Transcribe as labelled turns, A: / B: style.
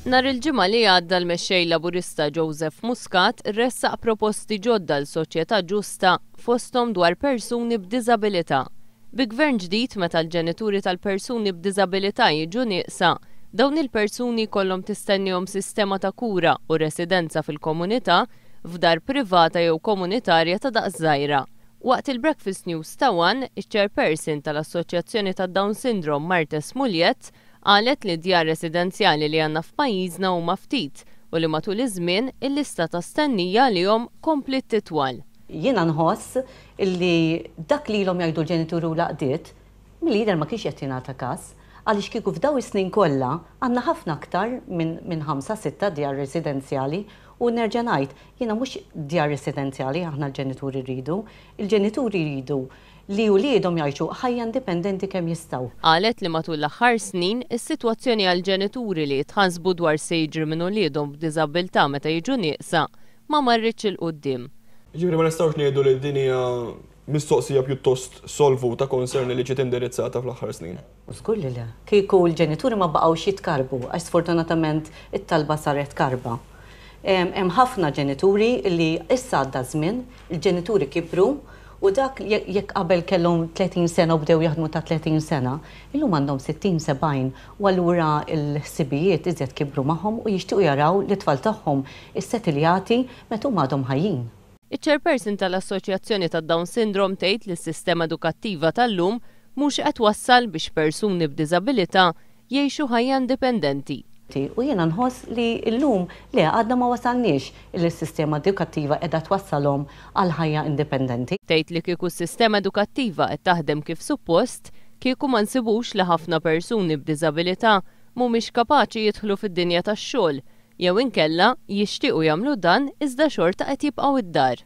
A: Nhar il-ġimgħa li għadda l-mexxej Laburista Joseph Muscat ressaq proposti ġodda l-soċjetà ġusta fosthom dwar persuni b'diżabilità. Bi gvern ġdid meta l-ġenituri tal-persuni b'diżabilità jiġu nieqsa, dawn il-persuni jkollhom tistennihom sistema ta' kura u residenza fil-komunità f'dar privata jew komunitarja ta' daqs żgħira. Waqt il-Breakfast News ta' One, iċ-chairperson tal-Assoċjazzjoni tad-Down Syndrome Marta Smuljet qalet li djar residenzjali li għandna f'pajjiżna huma ftit u li matul iż-żmien il-lista ta' stennija għalihom komplet titwal.
B: Jiena nħoss illi dak li l-om jgħidu l-ġenituri u laqdiet, mill-lider ma kienx qed jingħata każ, għaliex kieku f'daw is-snin kollha għandna ħafna aktar minn 5-6 djar residenzjali u nerġa' ngħid, jiena mhux djar residenzjali aħna l-ġenituri rridu, il-ġenituri rridu li wliedhom jgħixu ħajja indipendenti kemm jistgħu.
A: Qalet li matul l-aħħar snin is-sitwazzjoni għall-ġenituri li jitħassbu dwar se jiġri minn wliedhom b'diżabilità meta jiġu nieqsa ma marritx il quddiem.
C: Ġifieri ma nistgħux ngħidu li din hija mistoqsija pjuttost solvuta konserni li ġiet indirizzata fl-aħħar snin.
B: Żgur li le. Kieku l-ġenituri ma baqgħux jitkarbu għax sfortunatament it-talba saret karba. Hemm ħafna ġenituri li issa għadda żmien, il-ġenituri kibru u dak jekk qabel kellhom 30 sena u bdew jaħdmu ta' 30 sena, illum għandhom 60-70 u allura l-ħsibijiet iżjed kibru magħhom u jixtiequ jaraw li tfal tagħhom is-settiljati meta huma għadhom ħajjin.
A: Iċ-chairperson tal-Assoċjazzjoni tad-Down Syndrome tgħid li s-sistema edukattiva tal-lum mhux qed wassal biex persuni b'diżabilità jgħixu ħajja indipendenti.
B: U jiena nħoss li llum le għadna ma wasalniex il-sistema edukattiva qiegħda twassalhom għal ħajja indipendenti.
A: Tgħid li kieku s-sistema edukattiva qed taħdem kif suppost, kieku ma nsibux li ħafna persuni b'diżabilità mhumiex kapaċi jidħlu fid-dinja tax-xogħol jew inkella jixtiequ jagħmlu dan iżda xorta qed jibqgħu id-dar.